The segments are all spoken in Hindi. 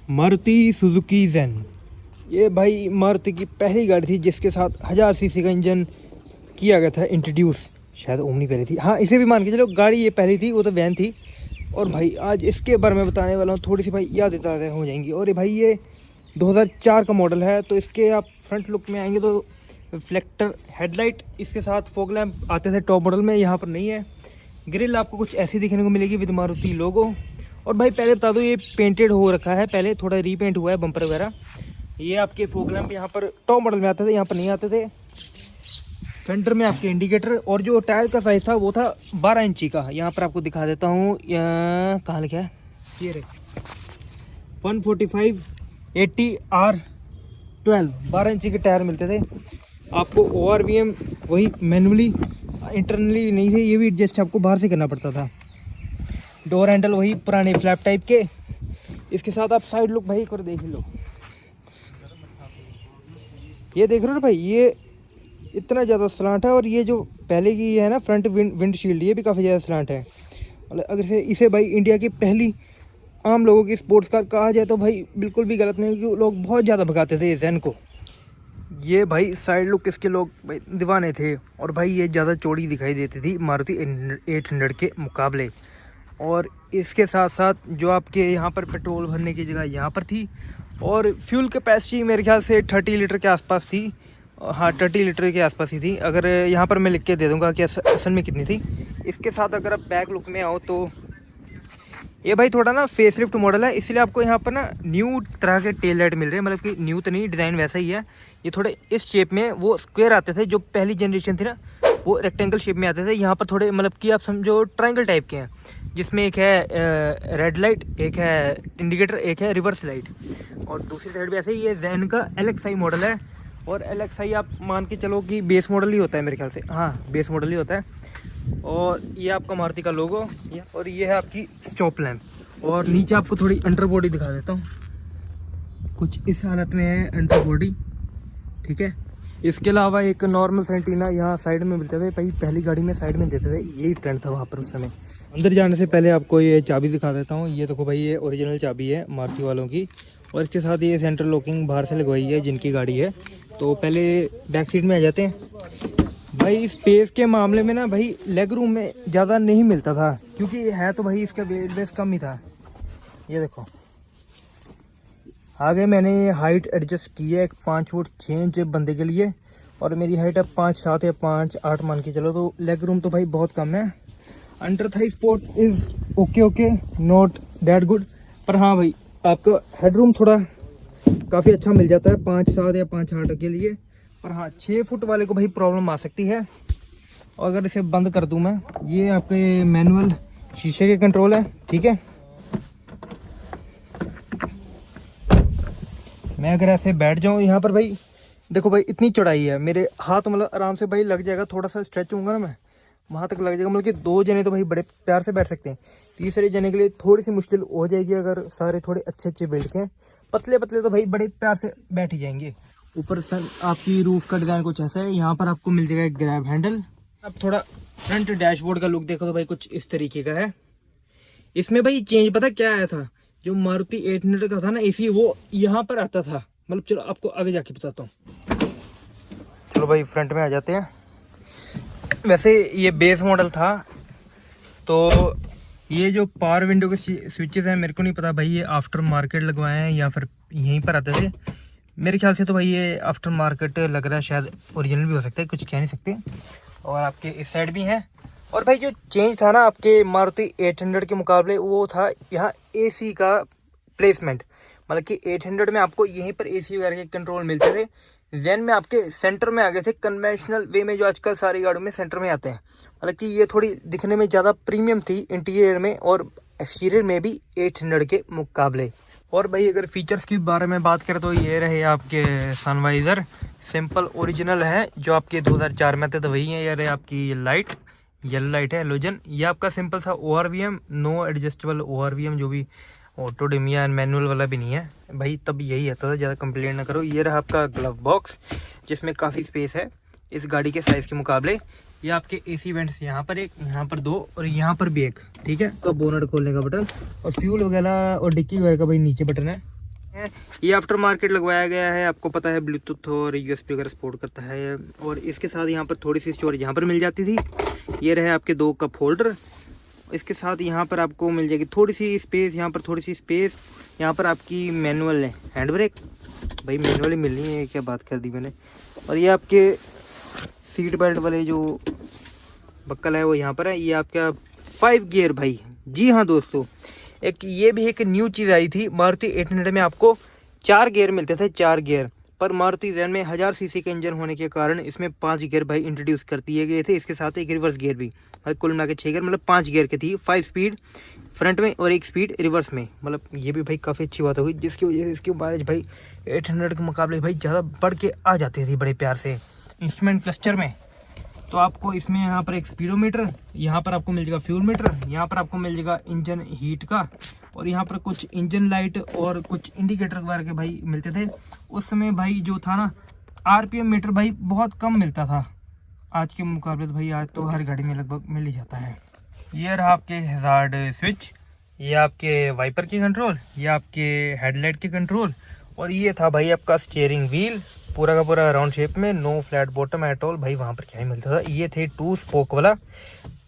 मारुति सुजुकी जैन। ये भाई मारुति की पहली गाड़ी थी जिसके साथ 1000 सीसी का इंजन किया गया था इंट्रोड्यूस। शायद ओमनी पहली थी, हाँ इसे भी मान के चलो गाड़ी ये पहली थी, वो तो वैन थी। और भाई आज इसके बारे में बताने वाला हूँ, थोड़ी सी भाई यादें ताज़ा हो जाएंगी। और ये भाई ये 2004 का मॉडल है। तो इसके आप फ्रंट लुक में आएंगे तो रिफ्लेक्टर हेडलाइट, इसके साथ फॉग लैंप आते थे टॉप मॉडल में, यहाँ पर नहीं है। ग्रिल आपको कुछ ऐसी दिखने को मिलेगी विद मारुति लोगो। और भाई पहले बता दो ये पेंटेड हो रखा है, पहले थोड़ा रीपेंट हुआ है बम्पर वगैरह। ये आपके फॉग लैंप यहाँ पर टॉप मॉडल में आते थे, यहाँ पर नहीं आते थे। फेंडर में आपके इंडिकेटर, और जो टायर का साइज था वो था 12 इंची का। यहाँ पर आपको दिखा देता हूँ, कहाँ लिखा है, ये रे 145/80R12 12 इंची के टायर मिलते थे आपको। ORVM वही मैनुअली, इंटरनली नहीं थे, ये भी एडजस्ट आपको बाहर से करना पड़ता था। डोर हैंडल वही पुराने फ्लैप टाइप के। इसके साथ आप साइड लुक भाई कर देख लो, ये देख रहे हो भाई, ये इतना ज़्यादा स्लांट है। और ये जो पहले की है ना फ्रंट विंडशील्ड, ये भी काफ़ी ज़्यादा स्लांट है। अगर इसे भाई इंडिया की पहली आम लोगों की स्पोर्ट्स कार कहा जाए तो भाई बिल्कुल भी गलत नहीं, क्योंकि लोग बहुत ज़्यादा भगाते थे जैन को। ये भाई साइड लुक इसके लोग भाई दीवाने थे। और भाई ये ज़्यादा चौड़ी दिखाई देती थी मारुति 800 के मुकाबले। और इसके साथ साथ जो आपके यहाँ पर पेट्रोल भरने की जगह यहाँ पर थी, और फ्यूल कैपेसिटी मेरे ख्याल से 30 लीटर के आसपास थी। हाँ 30 लीटर के आसपास ही थी। अगर यहाँ पर मैं लिख के दे दूँगा कि असल में कितनी थी। इसके साथ अगर आप बैक लुक में आओ तो ये भाई थोड़ा ना फेसलिफ्ट मॉडल है, इसलिए आपको यहाँ पर ना न्यू तरह के टेल लाइट मिल रहे हैं। मतलब कि न्यू तो नहीं, डिज़ाइन वैसा ही है। ये थोड़े इस शेप में, वो स्क्वायर आते थे जो पहली जनरेशन थी ना, वो रेक्टेंगल शेप में आते थे। यहाँ पर थोड़े मतलब कि आप समझो ट्रायंगल टाइप के हैं, जिसमें एक है रेड लाइट, एक है इंडिकेटर, एक है रिवर्स लाइट। और दूसरी साइड भी ऐसे ही, ये जैन का LXI मॉडल है। और LXI आप मान के चलो कि बेस मॉडल ही होता है मेरे ख्याल से, हाँ बेस मॉडल ही होता है। और ये आपका मारुति का लोगो, और ये है आपकी स्टॉप लैंप। और नीचे आपको थोड़ी अंडर बॉडी दिखा देता हूँ, कुछ इस हालत में है अंडर बॉडी, ठीक है। इसके अलावा एक नॉर्मल सेंटीना यहाँ साइड में मिलते थे, पहली गाड़ी में साइड में देते थे, यही ट्रेंड था वहाँ पर उस समय। अंदर जाने से पहले आपको ये चाबी दिखा देता हूँ। ये देखो भाई, ये ओरिजिनल चाबी है मारुति वालों की। और इसके साथ ये सेंटर लॉकिंग बाहर से लगवाई है जिनकी गाड़ी है। तो पहले बैक सीट में आ जाते हैं। भाई स्पेस के मामले में ना भाई लेग रूम में ज़्यादा नहीं मिलता था, क्योंकि है तो भाई इसका बेस कम ही था। ये देखो आगे मैंने हाइट एडजस्ट की है 5 फुट 6 इंच बंदे के लिए, और मेरी हाइट है 5'7" या 5'8" मान के चलो। तो लेग रूम तो भाई बहुत कम है। Under Thai sport is okay, not that good. पर हाँ भाई आपका हेडरूम थोड़ा काफ़ी अच्छा मिल जाता है 5'7" या 5'8" के लिए। पर हाँ 6 फुट वाले को भाई प्रॉब्लम आ सकती है। और अगर इसे बंद कर दूं मैं, ये आपके मैनुअल शीशे के कंट्रोल है, ठीक है। मैं अगर ऐसे बैठ जाऊं यहाँ पर भाई, देखो भाई इतनी चौड़ाई है, मेरे हाथ मतलब आराम से भाई लग जाएगा। थोड़ा सा स्ट्रेच होऊंगा ना मैं, वहाँ तक लग जाएगा। मतलब कि 2 जने तो भाई बड़े प्यार से बैठ सकते हैं, तीसरे जने के लिए थोड़ी सी मुश्किल हो जाएगी। अगर सारे थोड़े अच्छे बिल्ड के हैं, पतले तो भाई बड़े प्यार से बैठ ही जाएंगे। ऊपर सर आपकी रूफ का डिज़ाइन कुछ ऐसा है। यहाँ पर आपको मिल जाएगा एक ग्रैब हैंडल। अब थोड़ा फ्रंट डैशबोर्ड का लुक देखो तो भाई कुछ इस तरीके का है। इसमें भाई चेंज पता क्या आया था, जो मारुति 800 का था ना एसी, वो यहाँ पर आता था। मतलब चलो आपको आगे जाके बताता हूँ। चलो भाई फ्रंट में आ जाते हैं। वैसे ये बेस मॉडल था, तो ये जो पावर विंडो के स्विचेस हैं मेरे को नहीं पता भाई ये आफ्टर मार्केट लगवाए हैं या फिर यहीं पर आते थे। मेरे ख्याल से तो भाई ये आफ्टर मार्केट लग रहा है, शायद ओरिजिनल भी हो सकता है, कुछ कह नहीं सकते। और आपके इस साइड भी हैं। और भाई जो चेंज था ना आपके मारुति 800 के मुकाबले, वो था यहाँ एसी का प्लेसमेंट। मतलब कि 800 में आपको यहीं पर एसी वगैरह के कंट्रोल मिलते थे, जैन में आपके सेंटर में आ गए थे, कन्वेंशनल वे में जो आजकल सारी गाड़ियों में सेंटर में आते हैं। मतलब कि ये थोड़ी दिखने में ज़्यादा प्रीमियम थी इंटीरियर में और एक्सटीरियर में भी 800 के मुकाबले। और भाई अगर फीचर्स की बारे में बात करें तो ये रहे आपके सनवाइज़र, सिंपल ओरिजिनल है जो आपके 2004 में थे, तो वही है। ये रहे आपकी लाइट, येलो लाइट है हेलोजन। ये आपका सिंपल सा ORVM, नो एडजस्टेबल ORVM, जो भी ऑटो डिम या मैनुअल वाला भी नहीं है भाई, तब यही आता था, ज़्यादा कंप्लेंट ना करो। ये रहा आपका ग्लव बॉक्स, जिसमें काफ़ी स्पेस है इस गाड़ी के साइज़ के मुकाबले। ये आपके AC वेंट्स यहाँ पर एक, यहाँ पर 2 और यहाँ पर भी एक, ठीक है। तो बोनट खोलने का बटन और फ्यूल वगैरह और डिक्की वगैरह का भाई नीचे बटन है। ये आफ्टर मार्केट लगवाया गया है, आपको पता है ब्लूटूथ और यूएसबी वगैरह सपोर्ट करता है। और इसके साथ यहाँ पर थोड़ी सी स्टोरेज यहाँ पर मिल जाती थी। ये रहे आपके 2 कप होल्डर। इसके साथ यहाँ पर आपको मिल जाएगी थोड़ी सी स्पेस, यहाँ पर थोड़ी सी स्पेस। यहाँ पर आपकी मैनुअल है, हैंड ब्रेक भाई मैनुअल ही मिलनी है, क्या बात कर दी मैंने। और ये आपके सीट बेल्ट वाले जो बक्कल है वो यहाँ पर है। ये आपका 5 गियर भाई, जी हाँ दोस्तों, एक ये भी एक न्यू चीज़ आई थी। मारुति 800 में आपको 4 गियर मिलते थे, 4 गियर। पर मारुति जैन में 1000 सीसी का इंजन होने के कारण इसमें 5 गियर भाई इंट्रोड्यूस कर दिए गए थे। इसके साथ एक रिवर्स गियर भी, भाई कुल मिला के 6 गियर, मतलब 5 गियर की थी। 5 स्पीड फ्रंट में और 1 स्पीड रिवर्स में, मतलब ये भी भाई काफ़ी अच्छी बात होगी, जिसकी वजह से इसकी माइलेज भाई 800 के मुकाबले भाई ज़्यादा बढ़ के आ जाती थी बड़े प्यार से। इंस्ट्रूमेंट क्लस्टर में तो आपको इसमें यहाँ पर एक स्पीडोमीटर, यहाँ पर आपको मिल जाएगा फ्यूल मीटर, यहाँ पर आपको मिल जाएगा इंजन हीट का, और यहाँ पर कुछ इंजन लाइट और कुछ इंडिकेटर वगैरह के भाई मिलते थे। उस समय भाई जो था ना, आरपीएम मीटर भाई बहुत कम मिलता था आज के मुकाबले। तो भाई आज तो हर गाड़ी में लगभग मिल ही जाता है। ये रहा आपके हैजार्ड स्विच, ये आपके वाइपर की कंट्रोल, ये आपके हेडलाइट की कंट्रोल, और ये था भाई आपका स्टीयरिंग व्हील पूरा का पूरा राउंड शेप में, no flat bottom at all. भाई वहाँ पर क्या ही मिलता था, ये थे 2 स्पोक वाला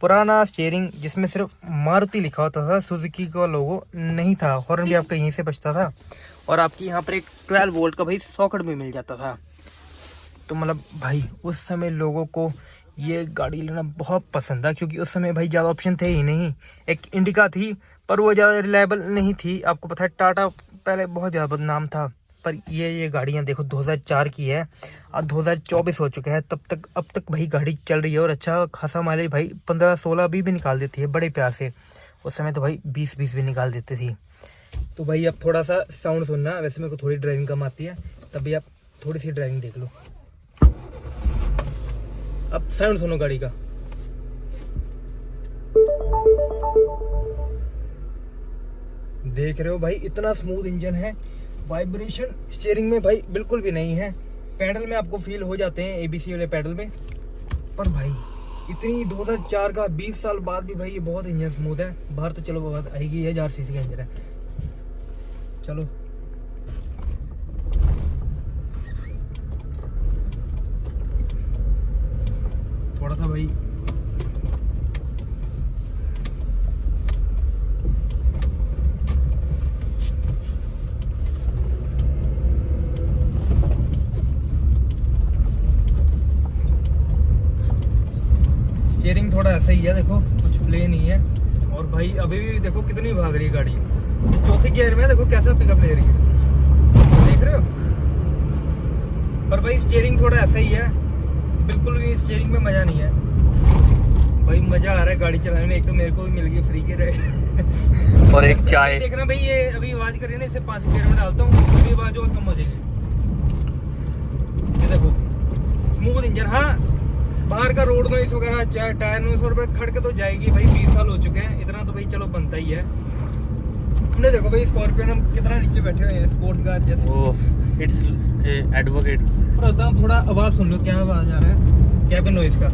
पुराना स्टीयरिंग जिसमें सिर्फ मारुति लिखा होता था, सुजुकी का लोगो नहीं था। हॉर्न भी आपका यहीं से बजता था, और आपकी यहाँ पर एक 12 वोल्ट का भाई सॉकेट भी मिल जाता था। तो मतलब भाई उस समय लोगों को ये गाड़ी लेना बहुत पसंद था, क्योंकि उस समय भाई ज़्यादा ऑप्शन थे ही नहीं। एक इंडिका थी पर वो ज़्यादा रिलायबल नहीं थी। आपको पता है टाटा पहले बहुत ज़्यादा बदनाम था, पर ये गाड़ियाँ देखो 2004 की है, अब 2024 हो चुका है, अब तक भाई गाड़ी चल रही है, और अच्छा खासा माइलेज भाई 15-16 भी निकाल देती है बड़े प्यार से। उस समय तो भाई 20 भी निकाल देती थी। तो भाई अब थोड़ा सा साउंड सुनना, वैसे मेरे को थोड़ी ड्राइविंग कम आती है, तभी आप थोड़ी सी ड्राइविंग देख लो। अब साउंड सुनो गाड़ी का। देख रहे हो भाई इतना स्मूथ इंजन है, वाइब्रेशन स्टीयरिंग में भाई बिल्कुल भी नहीं है। पैडल में आपको फील हो जाते हैं एबीसी वाले पैडल में, पर भाई इतनी 2004 का 20 साल बाद भी भाई ये बहुत इंजन स्मूथ है। बाहर तो चलो बात आएगी, 1000 सीसी का इंजन है। चलो थोड़ा सा भाई स्टीयरिंग थोड़ा ऐसा ही है, देखो कुछ प्ले नहीं है। और भाई अभी भी देखो कितनी भाग रही है गाड़ी, चौथे गियर में देखो कैसा पिकअप ले रही है, देख रहे हो। पर भाई स्टीयरिंग थोड़ा ऐसा ही है, बिल्कुल भी स्टीयरिंग में मजा नहीं है भाई। मजा आ रहा है गाड़ी चलाने में, एक तो मेरे को भी मिल गई फ्री के राइड और एक चाय। देखना भाई ये अभी आवाज कर रही है ना, इसे 5 गियर में डालता हूँ, अभी आवाज और कम हो जाएगी। ये देखो स्मूथ इंजन। हाँ बाहर का रोड नॉइस वगैरह, चाहे टायर नॉइस और खड़के तो जाएगी भाई, 20 साल हो चुके हैं, इतना तो भाई चलो बनता ही है। हमने देखो भाई स्कॉर्पियो में कितना नीचे बैठे हुए हैं, स्पोर्ट्स कार जैसे। It's advocate. थोड़ा आवाज सुन लो, क्या आवाज आ रहा है कैबिन नॉइस का।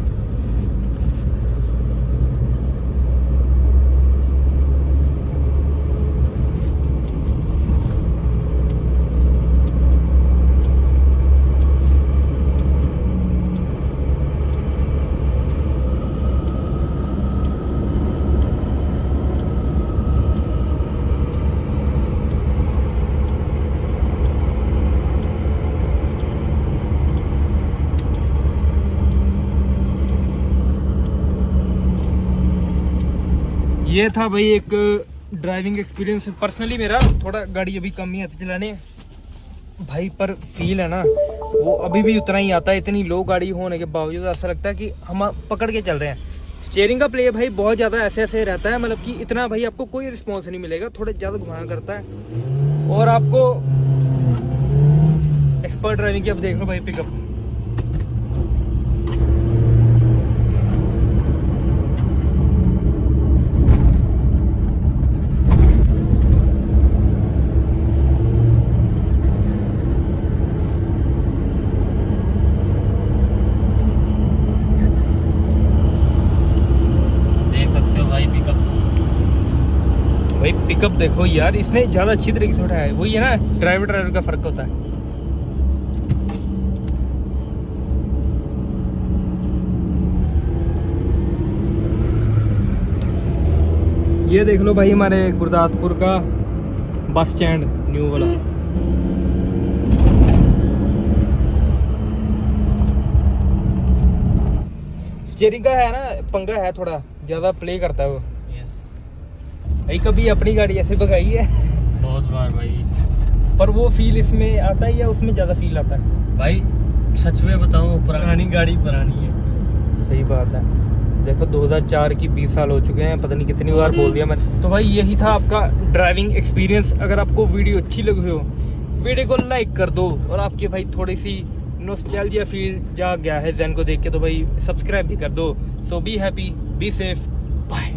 ये था भाई एक ड्राइविंग एक्सपीरियंस पर्सनली मेरा। थोड़ा गाड़ी अभी कम ही आती चलाने भाई, पर फील है ना वो अभी भी उतना ही आता है। इतनी लो गाड़ी होने के बावजूद ऐसा लगता है कि हम पकड़ के चल रहे हैं। स्टीयरिंग का प्ले भाई बहुत ज़्यादा ऐसे रहता है, मतलब कि इतना भाई आपको कोई रिस्पॉन्स नहीं मिलेगा, थोड़ा ज़्यादा घुमाया करता है। और आपको एक्सपर्ट ड्राइविंग की अब देख लो भाई पिकअप। पिकअप देखो यार, इसने ज़्यादा अच्छी तरीके से उठाया है। वही है ना, ड्राइवर का फ़र्क होता है। ये देख लो भाई, हमारे गुरदासपुर का बस स्टैंड न्यू वाला। स्टीयरिंग का है ना पंगा है, थोड़ा ज़्यादा प्ले करता है वो। भाई कभी अपनी गाड़ी ऐसे भगाई है? बहुत बार भाई। पर वो फील इसमें आता है या उसमें ज़्यादा फील आता है? भाई सच में बताऊं, पुरानी गाड़ी पुरानी है। सही बात है। देखो 2004 की 20 साल हो चुके हैं, पता नहीं कितनी बार बोल दिया मैंने। तो भाई यही था आपका ड्राइविंग एक्सपीरियंस। अगर आपको वीडियो अच्छी लगी हो, वीडियो को लाइक कर दो। और आपकी भाई थोड़ी सी नॉस्टैल्जिया फील जाग गया है जैन को देख के, तो भाई सब्सक्राइब भी कर दो। So be happy, be safe, bye.